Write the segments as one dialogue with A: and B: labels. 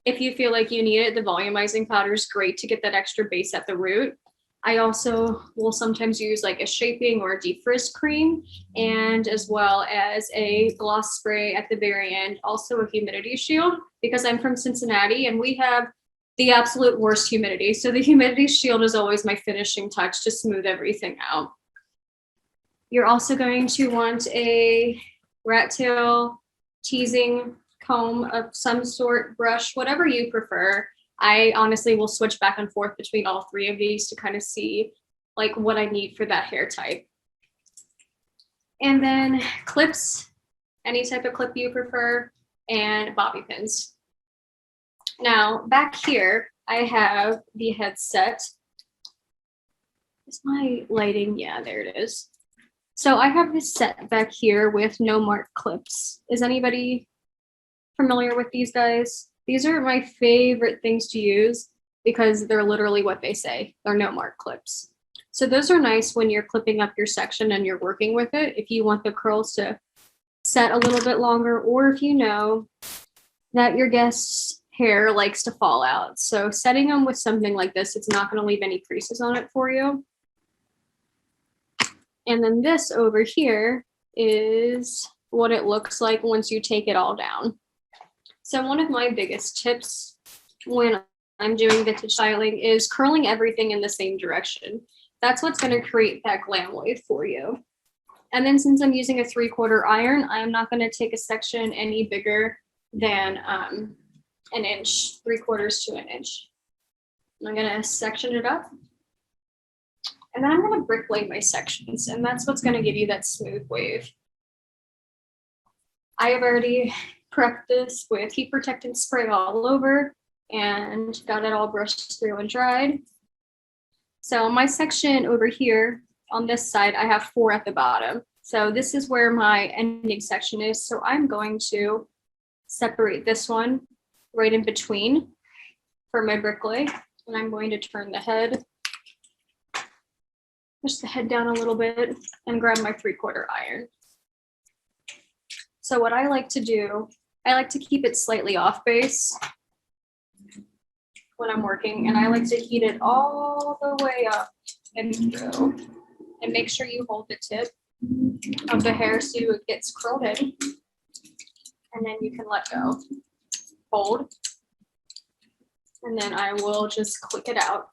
A: If you feel like you need it, the volumizing powder is great to get that extra base at the root. I also will sometimes use like a shaping or a defrizz cream, and as well as a gloss spray at the very end, also a humidity shield, because I'm from Cincinnati and we have the absolute worst humidity. So the humidity shield is always my finishing touch to smooth everything out. You're also going to want a rat tail teasing comb of some sort, brush, whatever you prefer. I honestly will switch back and forth between all three of these to kind of see like what I need for that hair type. And then clips, any type of clip you prefer, and bobby pins. Now back here, I have the headset. Is my lighting? Yeah, there it is. So I have this set back here with no mark clips. Is anybody familiar with these guys? These are my favorite things to use because they're literally what they say. They're no mark clips. So those are nice when you're clipping up your section and you're working with it. If you want the curls to set a little bit longer, or if you know that your guest's hair likes to fall out. So setting them with something like this, it's not going to leave any creases on it for you. And then this over here is what it looks like once you take it all down. So one of my biggest tips when I'm doing vintage styling is curling everything in the same direction. That's what's going to create that glam wave for you. And then since I'm using a 3/4 iron, I'm not going to take a section any bigger than an inch, 3/4 to an inch. I'm going to section it up. And then I'm going to brick lay my sections, and that's what's going to give you that smooth wave. I have already prepped this with heat protectant spray all over and got it all brushed through and dried. So my section over here on this side, I have 4 at the bottom. So this is where my ending section is. So I'm going to separate this one right in between for my brick lay. And I'm going to turn the head, push the head down a little bit, and grab my 3/4 iron. So what I like to do, I like to keep it slightly off base when I'm working, and I like to heat it all the way up and through. And make sure you hold the tip of the hair so it gets curled in, and then you can let go. Hold, and then I will just click it out.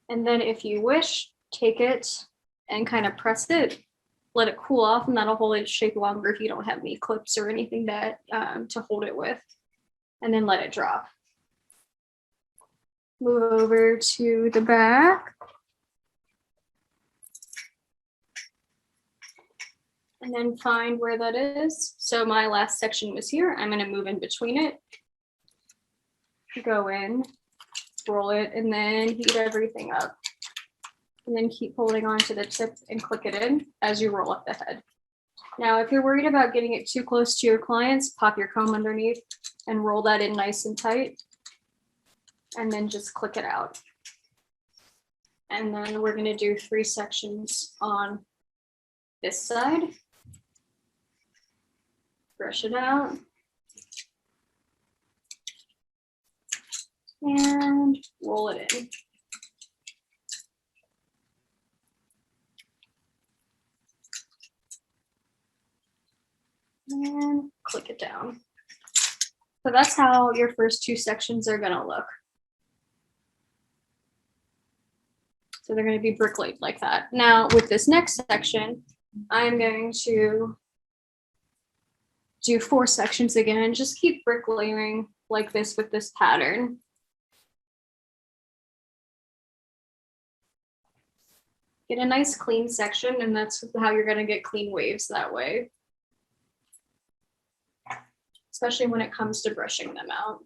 A: And then if you wish, take it and kind of press it, let it cool off, and that'll hold its shape longer if you don't have any clips or anything that to hold it with. And then let it drop. Move over to the back. And then find where that is. So my last section was here. I'm going to move in between it. Go in, roll it, and then heat everything up. And then keep holding on to the tip and click it in as you roll up the head. Now, if you're worried about getting it too close to your clients, pop your comb underneath and roll that in nice and tight. And then just click it out. And then we're going to do 3 sections on this side. Brush it out. And roll it in. And click it down. So that's how your first 2 sections are going to look. So they're going to be brick laid like that. Now with this next section, I'm going to do 4 sections again and just keep brick layering like this with this pattern. Get a nice clean section, and that's how you're going to get clean waves that way. Especially when it comes to brushing them out.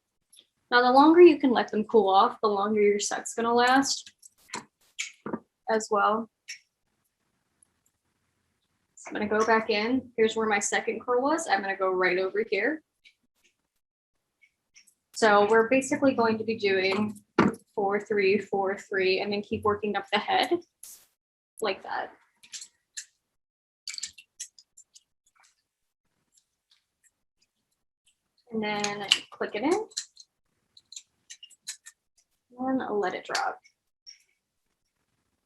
A: Now, the longer you can let them cool off, the longer your set's going to last as well. So I'm going to go back in. Here's where my second curl was. I'm going to go right over here. So we're basically going to be doing 4, 3, 4, 3, and then keep working up the head like that. And then click it in and let it drop.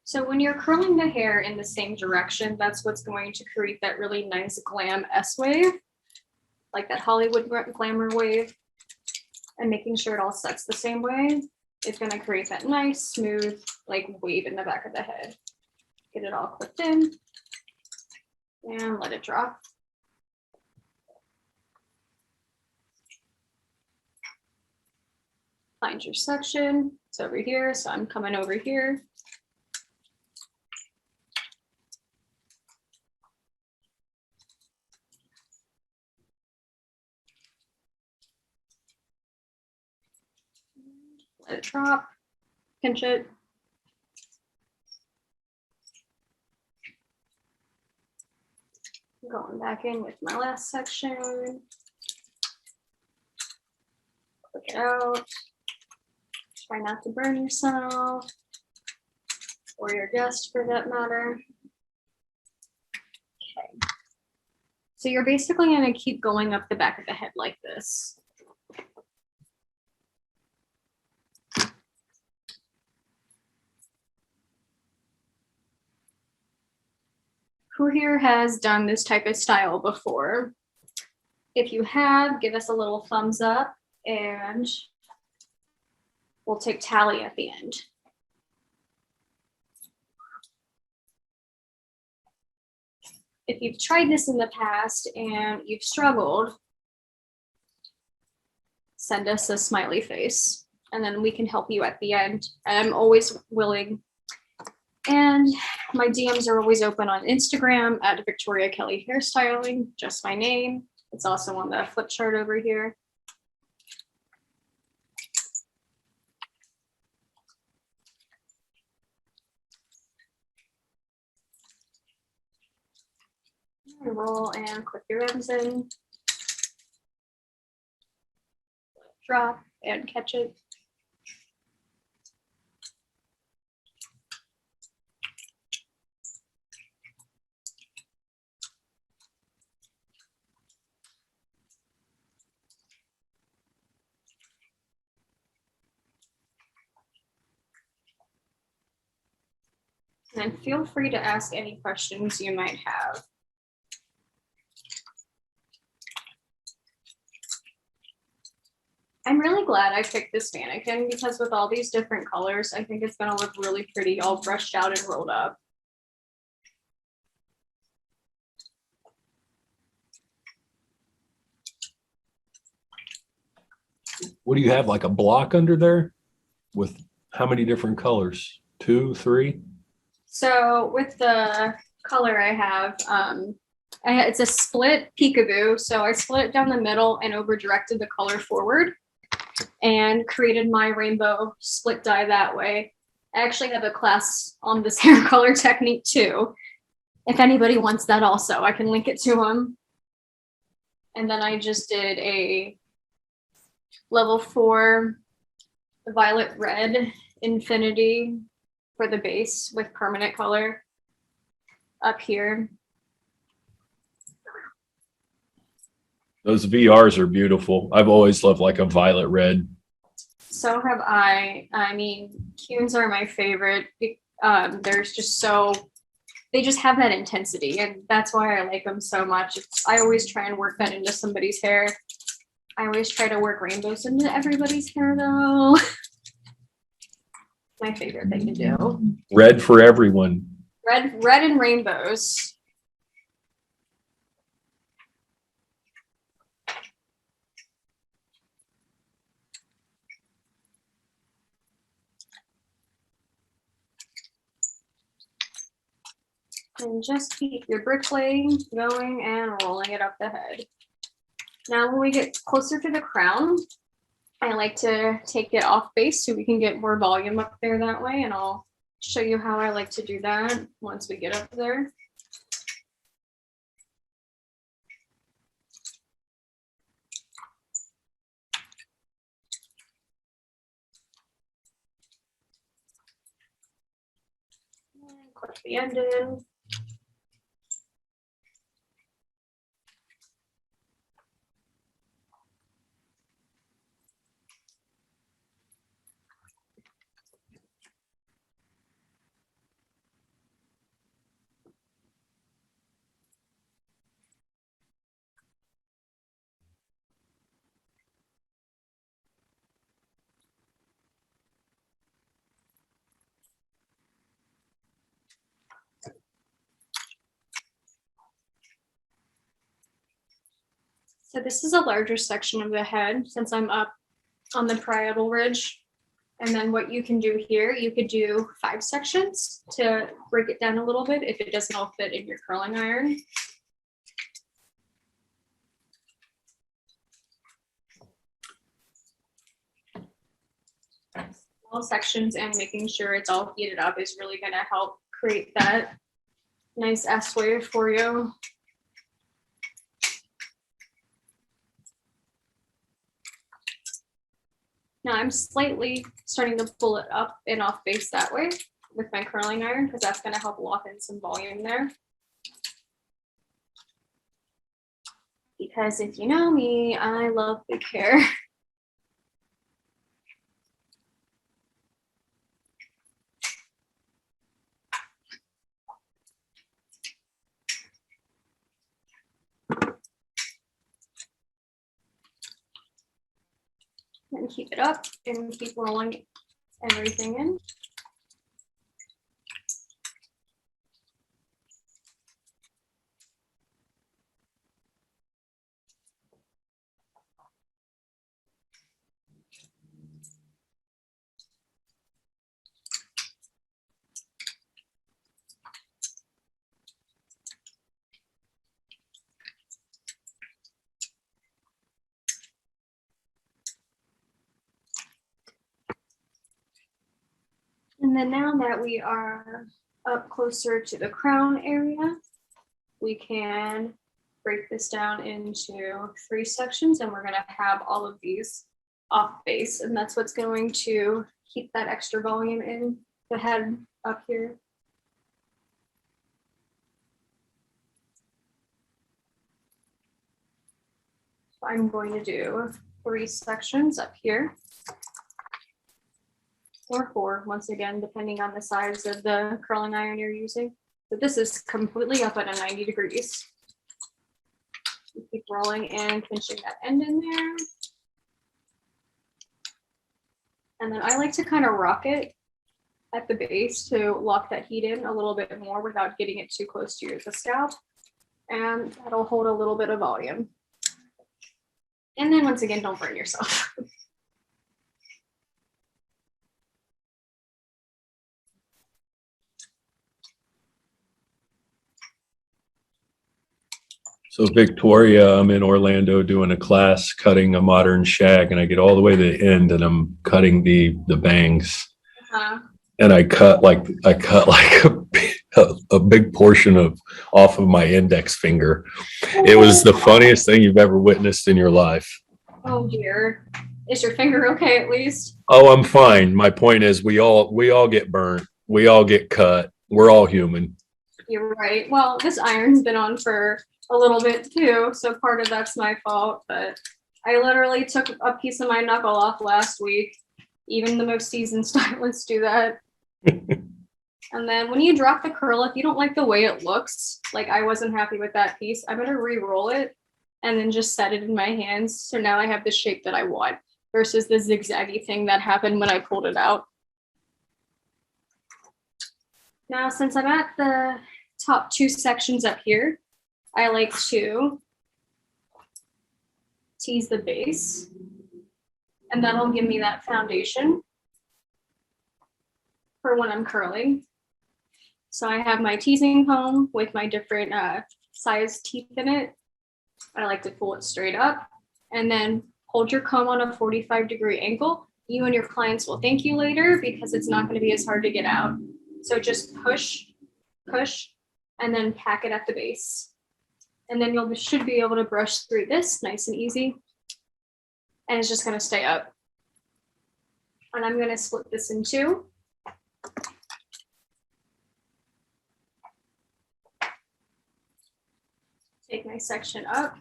A: So when you're curling the hair in the same direction, that's what's going to create that really nice glam S wave, like that Hollywood glamour wave. And making sure it all sets the same way is going to create that nice, smooth, like wave in the back of the head. Get it all clipped in and let it drop. Find your section. It's over here, so I'm coming over here. Let it drop, pinch it. Going back in with my last section. Click it out. Try not to burn yourself or your guest for that matter. Okay. So you're basically going to keep going up the back of the head like this. Who here has done this type of style before? If you have, give us a little thumbs up and we'll take tally at the end. If you've tried this in the past and you've struggled, send us a smiley face and then we can help you at the end. I'm always willing. And my DMs are always open on Instagram at Victoria Kelly Hairstyling, just my name. It's also on the flip chart over here. Roll and clip your ends in. Drop and catch it. And feel free to ask any questions you might have. I'm really glad I picked this mannequin because with all these different colors, I think it's going to look really pretty, all brushed out and rolled up.
B: What do you have, like a block under there with how many different colors? 2, 3?
A: So with the color I have, it's a split peekaboo. So I split it down the middle and over directed the color forward and created my rainbow split dye that way. I actually have a class on this hair color technique too. If anybody wants that also, I can link it to them. And then I just did a level 4 violet red infinity for the base with permanent color up here.
B: Those VRs are beautiful. I've always loved like a violet red.
A: So have I. I mean, Cunes are my favorite. There's just they just have that intensity, and that's why I like them so much. I always try and work that into somebody's hair. I always try to work rainbows into everybody's hair, though. My favorite thing to do.
B: Red for everyone.
A: Red and rainbows. And just keep your bricklaying going and rolling it up the head. Now, when we get closer to the crown, I like to take it off base so we can get more volume up there that way. And I'll show you how I like to do that once we get up there. And clip the end in. So this is a larger section of the head since I'm up on the parietal ridge. And then what you can do here, you could do 5 sections to break it down a little bit if it doesn't all fit in your curling iron. Small sections and making sure it's all heated up is really going to help create that nice S wave for you. Now I'm slightly starting to pull it up and off base that way with my curling iron because that's going to help lock in some volume there. Because if you know me, I love big hair. And keep it up and keep rolling everything in. And then now that we are up closer to the crown area, we can break this down into 3 sections and we're going to have all of these off base. And that's what's going to keep that extra volume in the head up here. So I'm going to do 3 sections up here. Or 4, once again, depending on the size of the curling iron you're using. But this is completely up at a 90 degrees. You keep rolling and pinching that end in there. And then I like to kind of rock it at the base to lock that heat in a little bit more without getting it too close to the scalp. And that'll hold a little bit of volume. And then once again, don't burn yourself.
B: So Victoria, I'm in Orlando doing a class cutting a modern shag, and I get all the way to the end, and I'm cutting the bangs, and I cut like a big portion off of my index finger. It was the funniest thing you've ever witnessed in your life.
A: Oh dear, is your finger okay at least?
B: Oh, I'm fine. My point is, we all get burnt, we all get cut. We're all human.
A: You're right. Well, this iron's been on for a little bit too, so part of that's my fault, but I literally took a piece of my knuckle off last week. Even the most seasoned stylists do that. And then when you drop the curl, if you don't like the way it looks, like I wasn't happy with that piece, I'm gonna re-roll it and then just set it in my hands. So now I have the shape that I want versus the zigzaggy thing that happened when I pulled it out. Now, since I'm at the top 2 sections up here, I like to tease the base, and that'll give me that foundation for when I'm curling. So I have my teasing comb with my different size teeth in it. I like to pull it straight up and then hold your comb on a 45-degree angle. You and your clients will thank you later because it's not going to be as hard to get out. So just push, push, and then pack it at the base. And then you should be able to brush through this nice and easy. And it's just going to stay up. And I'm going to split this in 2. Take my section up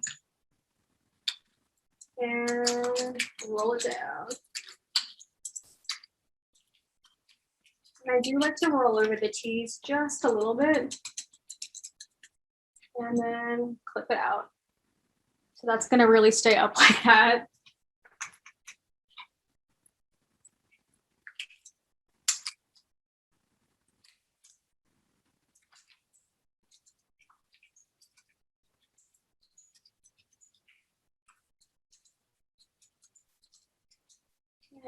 A: and roll it down. And I do like to roll over the tees just a little bit and then clip it out. So that's going to really stay up like that.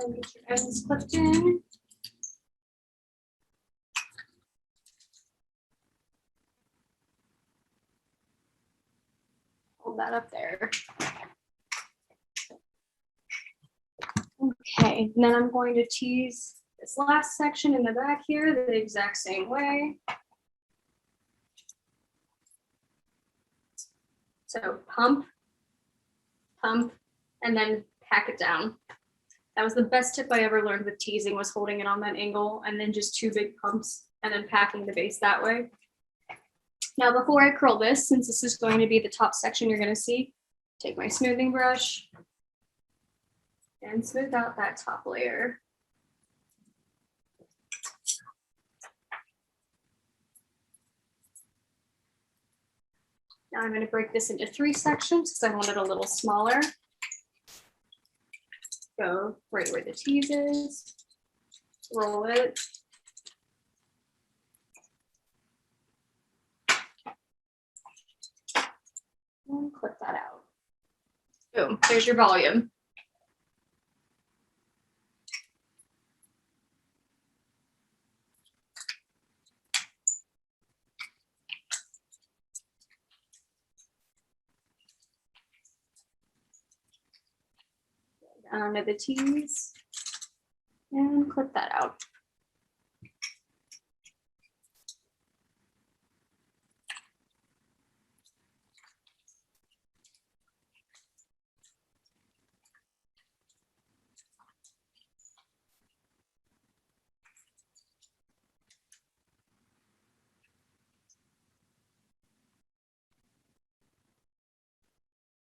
A: And get your ends clipped in. Hold that up there. Okay, and then I'm going to tease this last section in the back here the exact same way. So pump, pump, and then pack it down. That was the best tip I ever learned with teasing, was holding it on that angle and then just 2 big pumps and then packing the base that way. Now, before I curl this, since this is going to be the top section you're going to see, take my smoothing brush and smooth out that top layer. Now I'm going to break this into 3 sections because I want it a little smaller. Go right where the tease is, roll it. And clip that out. Boom, there's your volume. Onto the tease and clip that out.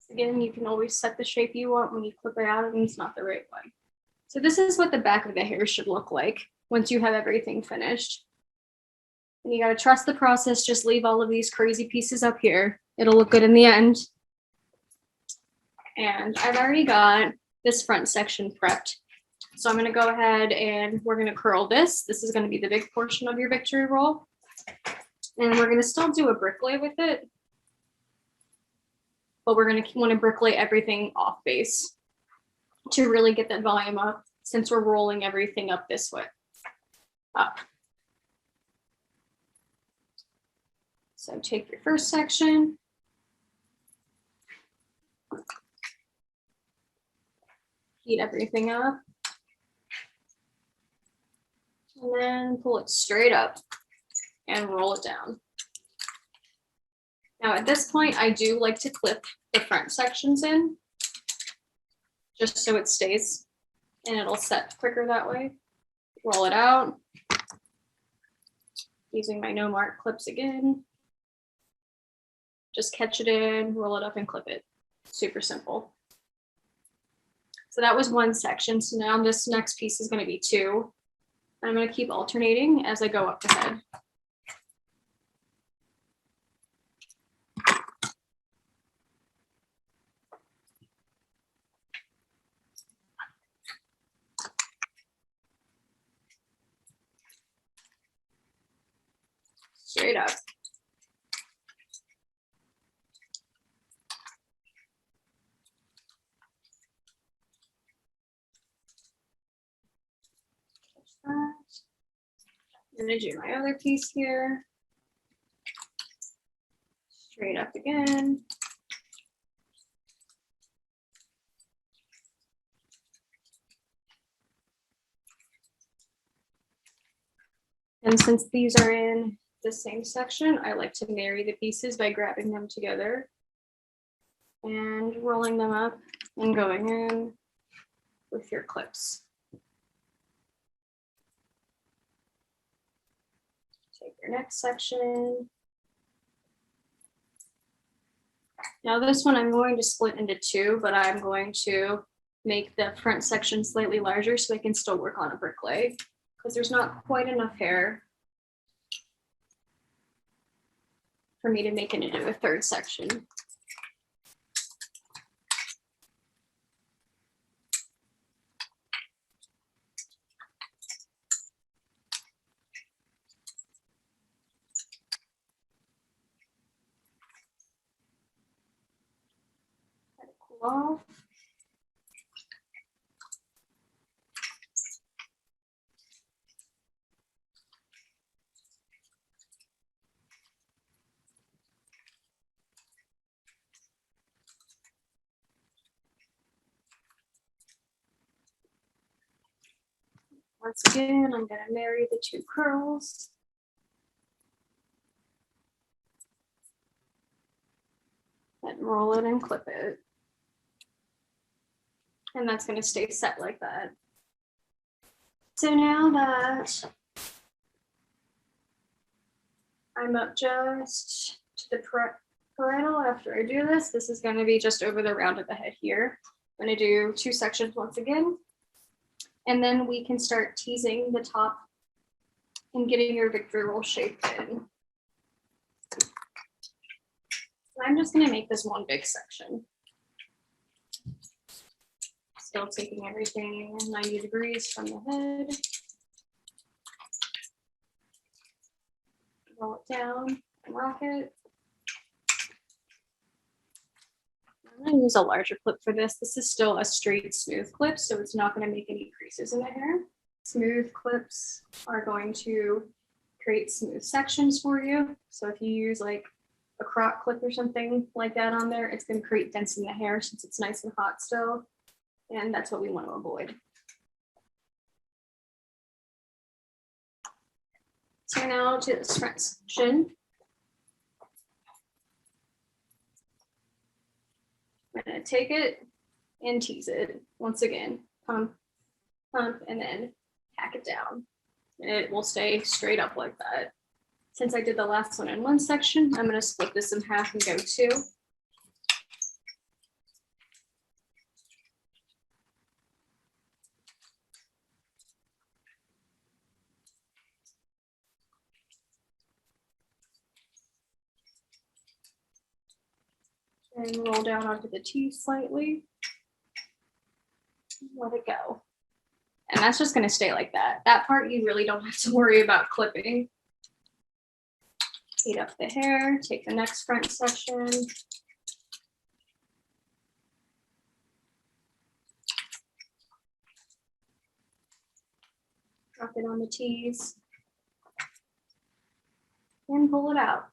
A: Again, you can always set the shape you want when you clip it out and it's not the right way. So this is what the back of the hair should look like once you have everything finished. And you got to trust the process. Just leave all of these crazy pieces up here. It'll look good in the end. And I've already got this front section prepped. So I'm going to go ahead and we're going to curl this. This is going to be the big portion of your victory roll. And we're going to still do a brick lay with it. But we're going to want to brick lay everything off base to really get that volume up, since we're rolling everything up this way. Up. So take your first section. Heat everything up. And then pull it straight up and roll it down. Now at this point, I do like to clip the front sections in, just so it stays and it'll set quicker that way. Roll it out. Using my no mark clips again. Just catch it in, roll it up and clip it. Super simple. So that was 1 section. So now this next piece is going to be 2. I'm going to keep alternating as I go up the head. Straight up. I'm going to do my other piece here. Straight up again. And since these are in the same section, I like to marry the pieces by grabbing them together and rolling them up and going in with your clips. Take your next section. Now this one I'm going to split into 2, but I'm going to make the front section slightly larger so I can still work on a brick lay, because there's not quite enough hair for me to make it into a 3rd section. Let it cool off. Once again, I'm going to marry the two curls. And roll it and clip it. And that's going to stay set like that. So now that I'm up just to the parietal after I do this, this is going to be just over the round of the head here. I'm going to do 2 sections once again. And then we can start teasing the top and getting your victory roll shaped in. I'm just going to make this one big section. Still taking everything 90 degrees from the head. Roll it down and rock it. I'm going to use a larger clip for this. This is still a straight, smooth clip, so it's not going to make any creases in the hair. Smooth clips are going to create smooth sections for you. So if you use like a crop clip or something like that on there, it's going to create dents in the hair since it's nice and hot still. And that's what we want to avoid. So now to this front section. I'm going to take it and tease it once again. Pump, pump, and then pack it down. And it will stay straight up like that. Since I did the last one in one section, I'm going to split this in half and go 2. And roll down onto the teeth slightly. Let it go. And that's just going to stay like that. That part you really don't have to worry about clipping. Heat up the hair, take the next front section. Drop it on the tees. And pull it out.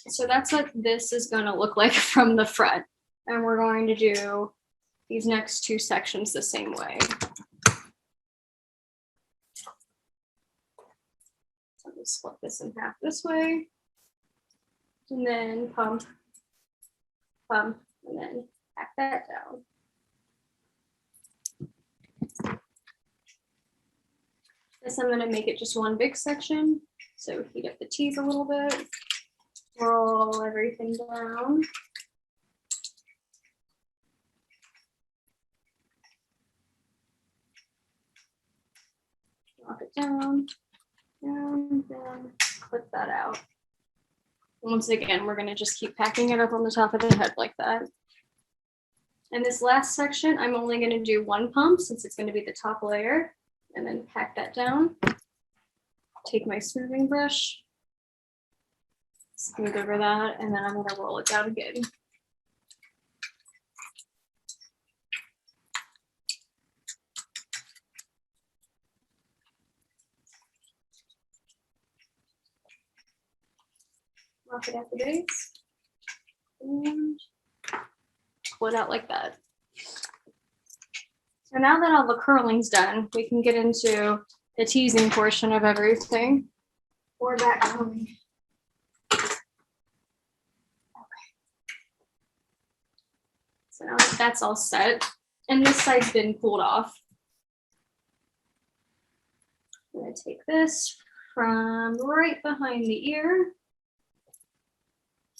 A: So that's what this is going to look like from the front. And we're going to do these next 2 sections the same way. So I'm split this in half this way. And then pump, pump, and then pack that down. This I'm going to make it just one big section. So heat up the teeth a little bit. Roll everything down. Lock it down, and then clip that out. Once again, we're going to just keep packing it up on the top of the head like that. And this last section, I'm only going to do 1 pump since it's going to be the top layer, and then pack that down. Take my smoothing brush, smooth over that, and then I'm going to roll it down again. Rock it at the base and pull it out like that. So now that all the curling's done, we can get into the teasing portion of everything. Or back combing. So now that that's all set, and this side's been pulled off, I'm going to take this from right behind the ear,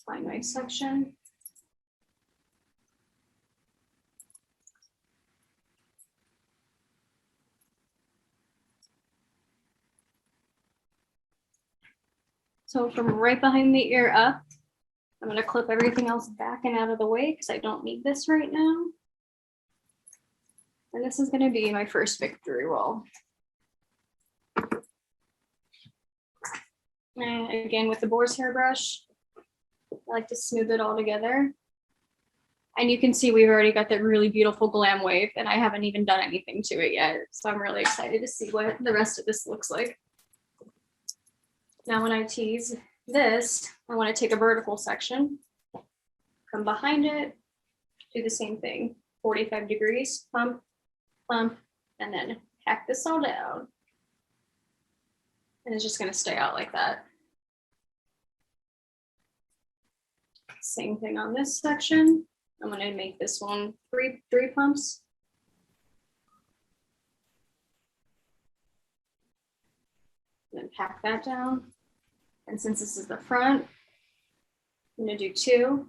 A: find my section, so from right behind the ear up, I'm going to clip everything else back and out of the way because I don't need this right now. And this is going to be my first victory roll. And again, with the boar's hair brush, I like to smooth it all together. And you can see we've already got that really beautiful glam wave, and I haven't even done anything to it yet. So I'm really excited to see what the rest of this looks like. Now when I tease this, I want to take a vertical section, come behind it, do the same thing, 45 degrees, pump, pump, and then pack this all down. And it's just going to stay out like that. Same thing on this section. I'm going to make this one three pumps. And then pack that down. And since this is the front, I'm going to do 2,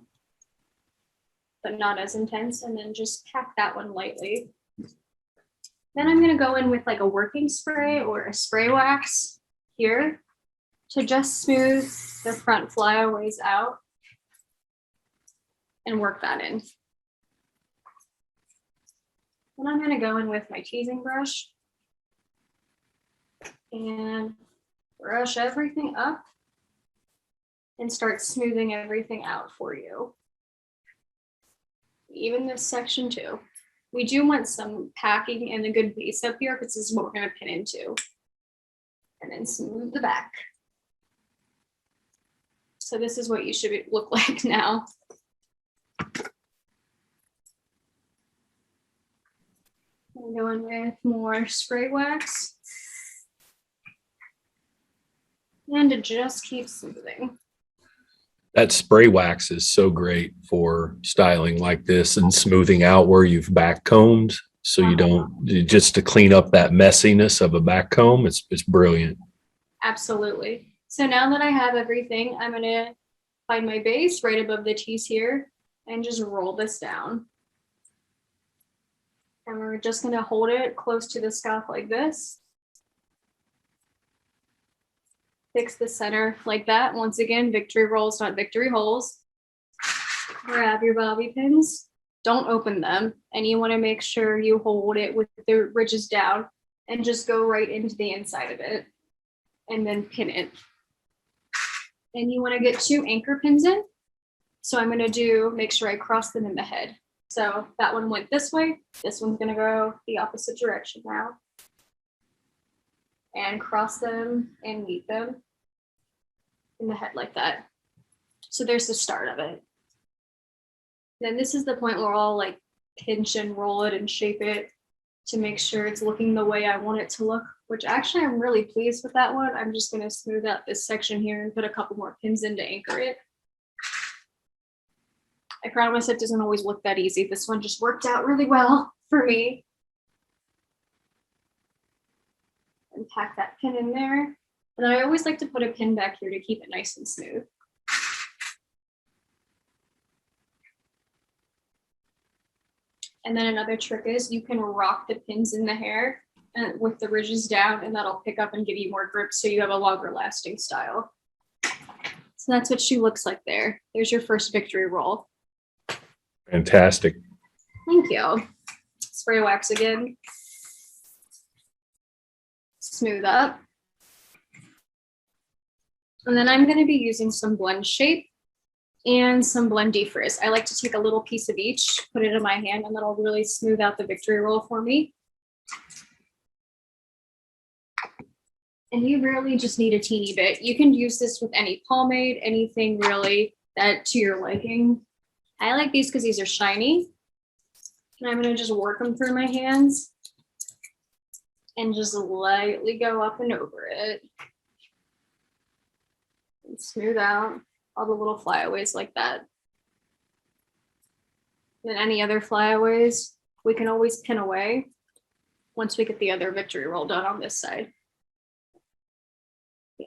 A: but not as intense, and then just pack that one lightly. Then I'm going to go in with like a working spray or a spray wax here to just smooth the front flyaways out and work that in. Then I'm going to go in with my teasing brush and brush everything up and start smoothing everything out for you. Even this section too. We do want some packing and a good base up here because this is what we're going to pin into. And then smooth the back. So this is what you should look like now. I'm going with more spray wax. And to just keep smoothing.
B: That spray wax is so great for styling like this and smoothing out where you've back combed. So you don't, just to clean up that messiness of a back comb. It's brilliant.
A: Absolutely. So now that I have everything, I'm going to find my base right above the tees here and just roll this down. And we're just going to hold it close to the scalp like this. Fix the center like that. Once again, victory rolls, not victory holes. Grab your bobby pins. Don't open them. And you want to make sure you hold it with the ridges down and just go right into the inside of it. And then pin it. And you want to get 2 anchor pins in. So I'm going to make sure I cross them in the head. So that one went this way. This one's going to go the opposite direction now. And cross them and meet them in the head like that. So there's the start of it. Then this is the point where I'll like pinch and roll it and shape it to make sure it's looking the way I want it to look, which actually I'm really pleased with that one. I'm just going to smooth out this section here and put a couple more pins in to anchor it. I promise it doesn't always look that easy. This one just worked out really well for me. And pack that pin in there. And then I always like to put a pin back here to keep it nice and smooth. And then another trick is you can rock the pins in the hair and with the ridges down, and that'll pick up and give you more grip so you have a longer lasting style. So that's what she looks like there. There's your first victory roll.
B: Fantastic.
A: Thank you. Spray wax again. Smooth up. And then I'm going to be using some blend shape and some blend defrizz. I like to take a little piece of each, put it in my hand, and that'll really smooth out the victory roll for me. And you really just need a teeny bit. You can use this with any pomade, anything really that to your liking. I like these because these are shiny. And I'm going to just work them through my hands and just lightly go up and over it. And smooth out all the little flyaways like that. Then any other flyaways, we can always pin away once we get the other victory roll done on this side. Yeah.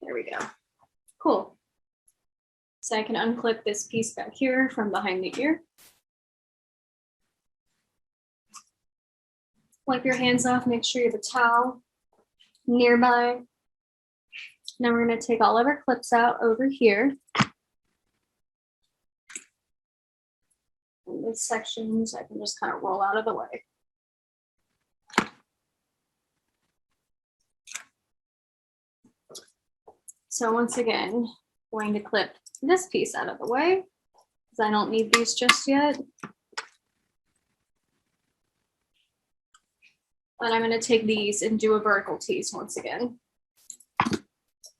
A: There we go. Cool. So I can unclip this piece back here from behind the ear. Wipe your hands off, make sure you have a towel nearby. Now we're going to take all of our clips out over here. And these sections I can just kind of roll out of the way. So once again, I'm going to clip this piece out of the way because I don't need these just yet. And I'm going to take these and do a vertical tease once again.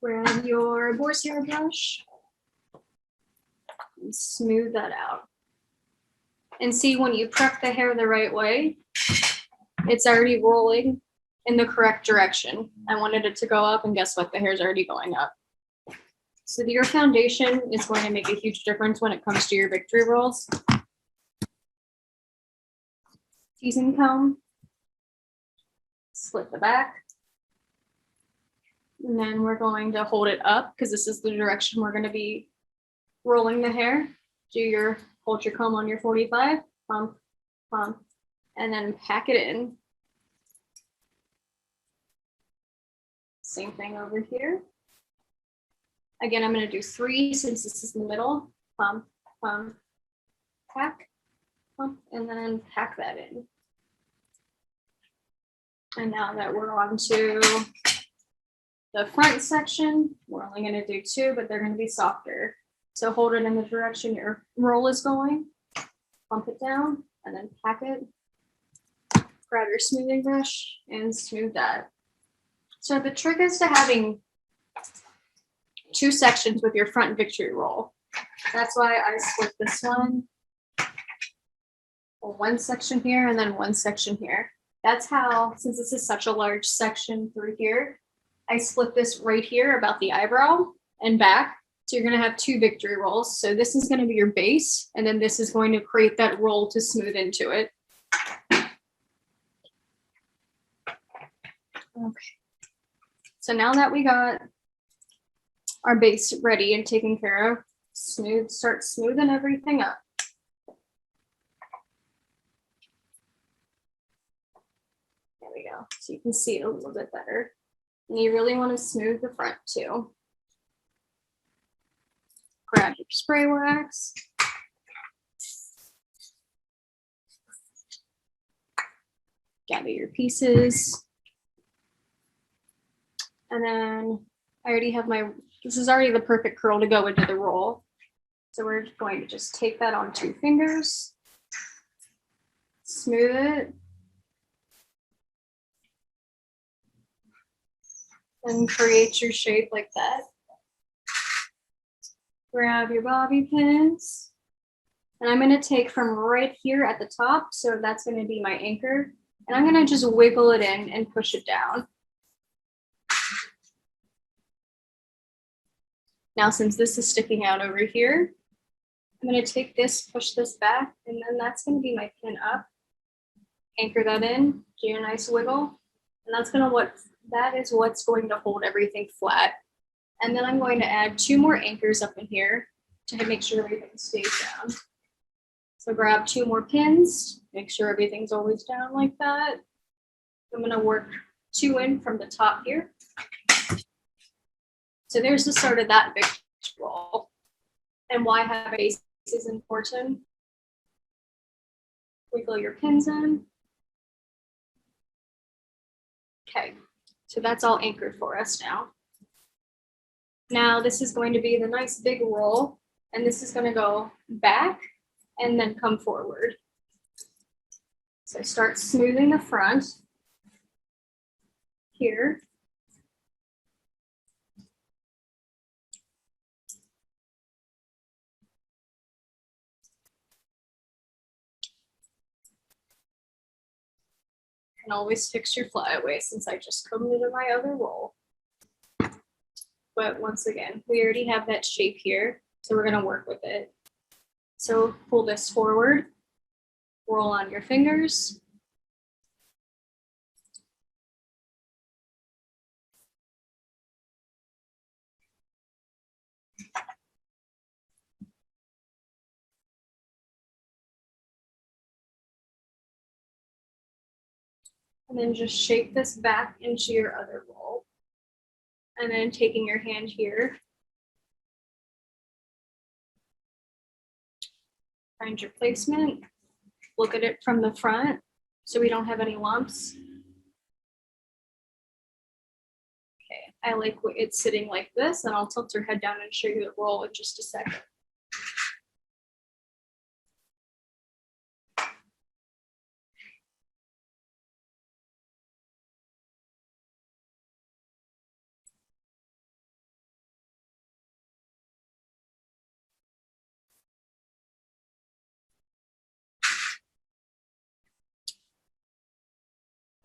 A: Grab your horsehair brush and smooth that out. And see, when you prep the hair the right way, it's already rolling in the correct direction. I wanted it to go up, and guess what? The hair's already going up. So your foundation is going to make a huge difference when it comes to your victory rolls. Teasing comb, split the back, and then we're going to hold it up because this is the direction we're going to be rolling the hair. Hold your comb on your 45, pump, pump, and then pack it in. Same thing over here. Again, I'm going to do 3 since this is in the middle. Pump, pump, pack, pump, and then pack that in. And now that we're on to the front section, we're only going to do 2, but they're going to be softer. So hold it in the direction your roll is going, pump it down, and then pack it. Grab your smoothing brush and smooth that. So the trick is to having 2 sections with your front victory roll. That's why I split this one section here and then 1 section here. That's how, since this is such a large section through here, I split this right here about the eyebrow and back. So you're going to have 2 victory rolls. So this is going to be your base, and then this is going to create that roll to smooth into it. Okay. So now that we got our base ready and taken care of, start smoothing everything up. There we go. So you can see it a little bit better. And you really want to smooth the front too. Grab your spray wax. Gather your pieces. And then I already have this is already the perfect curl to go into the roll. So we're going to just take that on 2 fingers, smooth it, and create your shape like that. Grab your bobby pins, and I'm going to take from right here at the top, so that's going to be my anchor, and I'm going to just wiggle it in and push it down. Now, since this is sticking out over here, I'm going to take this, push this back, and then that's going to be my pin up. Anchor that in, do a nice wiggle, and that is what's going to hold everything flat. And then I'm going to add 2 more anchors up in here to make sure everything stays down. So grab 2 more pins, make sure everything's always down like that. I'm going to work 2 in from the top here. So there's the start of that big roll. And why have a base is important. Wiggle your pins in. Okay, so that's all anchored for us now. Now this is going to be the nice big roll, and this is going to go back and then come forward. So start smoothing the front here. And always fix your flyaway since I just combed into my other roll. But once again, we already have that shape here, so we're going to work with it. So pull this forward, roll on your fingers. And then just shape this back into your other roll. And then taking your hand here, find your placement, look at it from the front so we don't have any lumps. Okay, I like it sitting like this, and I'll tilt your head down and show you the roll in just a second.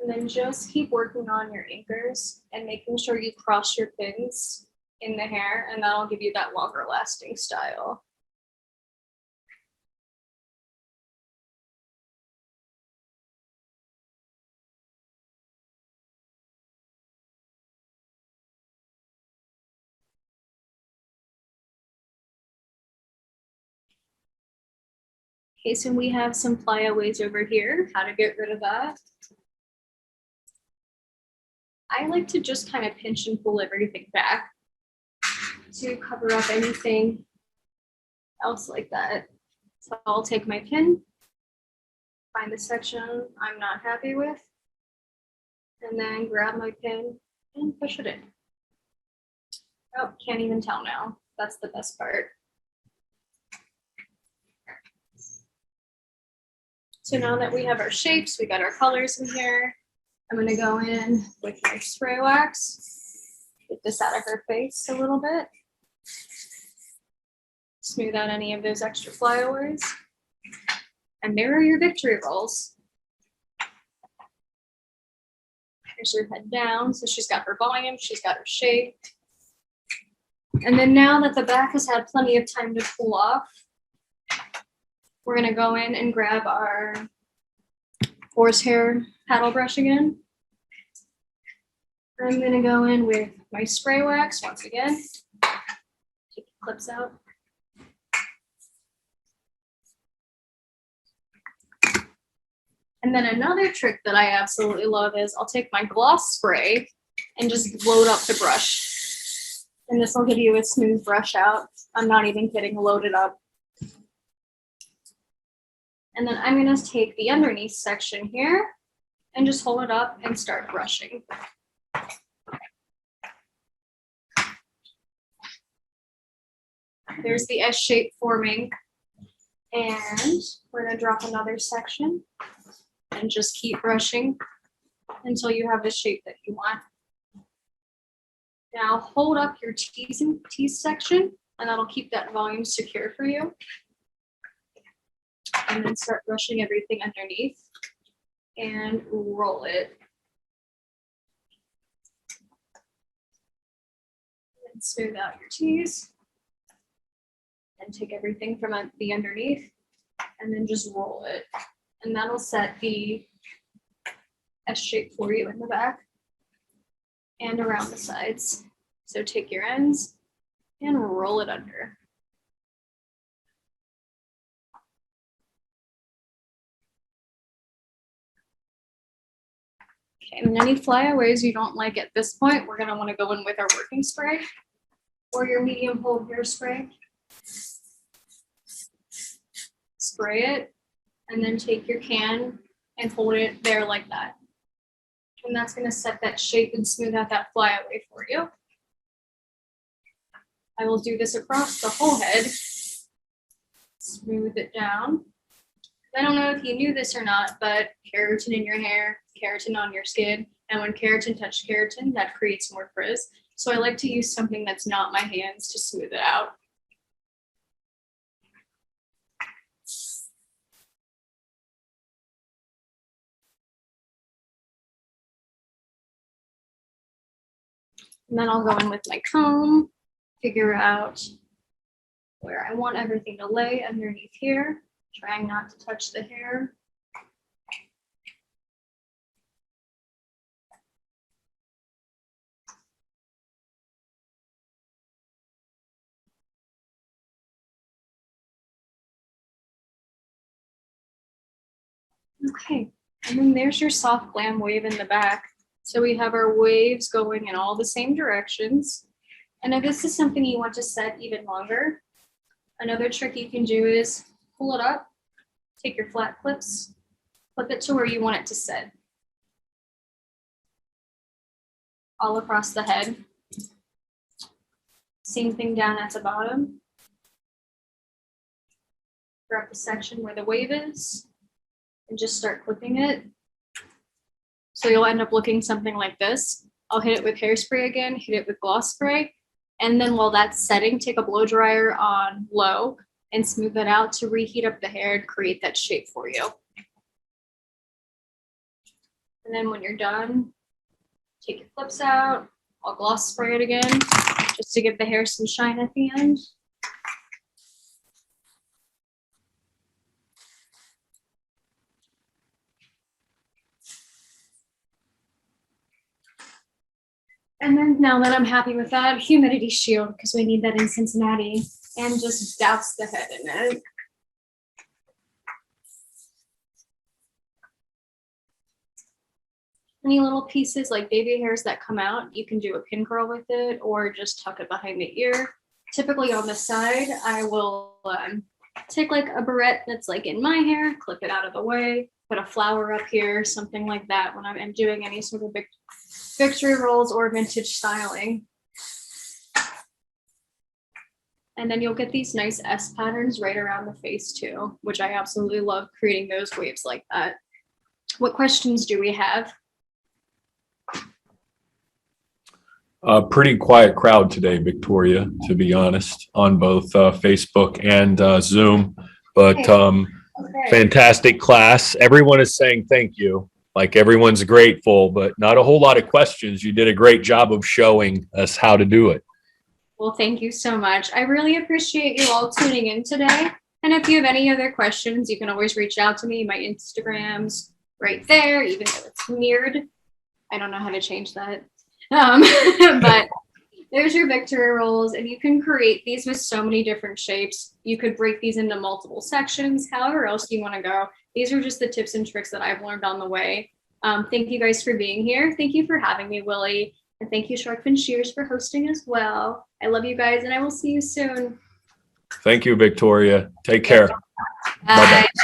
A: And then just keep working on your anchors and making sure you cross your pins in the hair, and that'll give you that longer lasting style. Okay, so we have some flyaways over here, how to get rid of that. I like to just kind of pinch and pull everything back to cover up anything else like that. So I'll take my pin, find the section I'm not happy with, and then grab my pin and push it in. Oh, can't even tell now. That's the best part. So now that we have our shapes, we got our colors in here, I'm gonna go in with my spray wax, get this out of her face a little bit. Smooth out any of those extra flyaways. And there are your victory rolls. Here's her head down. So she's got her volume, she's got her shape. And then now that the back has had plenty of time to cool off, we're gonna go in and grab our horsehair paddle brush again. I'm gonna go in with my spray wax once again. Take the clips out. And then another trick that I absolutely love is I'll take my gloss spray and just load up the brush. And this will give you a smooth brush out. I'm not even kidding, load it up. And then I'm gonna take the underneath section here and just hold it up and start brushing. There's the S shape forming. And we're gonna drop another section and just keep brushing until you have the shape that you want. Now hold up your teeth section, and that'll keep that volume secure for you. And then start brushing everything underneath and roll it. And smooth out your tees. And take everything from the underneath and then just roll it. And that'll set the S shape for you in the back and around the sides. So take your ends and roll it under. Okay, and any flyaways you don't like at this point, we're gonna wanna go in with our working spray or your medium hold hairspray. Spray it, and then take your can and hold it there like that. And that's gonna set that shape and smooth out that flyaway for you. I will do this across the whole head. Smooth it down. I don't know if you knew this or not, but keratin in your hair, keratin on your skin, and when keratin touches keratin, that creates more frizz. So I like to use something that's not my hands to smooth it out. And then I'll go in with my comb, figure out where I want everything to lay underneath here, trying not to touch the hair. Okay, and then there's your soft glam wave in the back. So we have our waves going in all the same directions. And if this is something you want to set even longer, another trick you can do is pull it up, take your flat clips, flip it to where you want it to sit. All across the head. Same thing down at the bottom. Grab the section where the wave is and just start clipping it. So you'll end up looking something like this. I'll hit it with hairspray again, hit it with gloss spray. And then while that's setting, take a blow dryer on low and smooth it out to reheat up the hair and create that shape for you. And then when you're done, take your clips out. I'll gloss spray it again just to give the hair some shine at the end. And then now that I'm happy with that, humidity shield, because we need that in Cincinnati, and just douse the head in it. Any little pieces like baby hairs that come out, you can do a pin curl with it or just tuck it behind the ear. Typically on the side, I will take like a barrette that's like in my hair, clip it out of the way, put a flower up here, something like that when I'm doing any sort of victory rolls or vintage styling. And then you'll get these nice S patterns right around the face too, which I absolutely love creating those waves like that. What questions do we have?
B: A pretty quiet crowd today, Victoria, to be honest, on both Facebook and Zoom. But fantastic class. Everyone is saying thank you. Like everyone's grateful, but not a whole lot of questions. You did a great job of showing us how to do it.
A: Well, thank you so much. I really appreciate you all tuning in today. And if you have any other questions, you can always reach out to me. My Instagram's right there, even though it's mirrored. I don't know how to change that. But there's your victory rolls, and you can create these with so many different shapes. You could break these into multiple sections, however else you want to go. These are just the tips and tricks that I've learned on the way. Thank you guys for being here. Thank you for having me, Willie. And thank you, Sharkfin Shears, for hosting as well. I love you guys, and I will see you soon.
B: Thank you, Victoria. Take care.
A: Bye.
B: Bye-bye.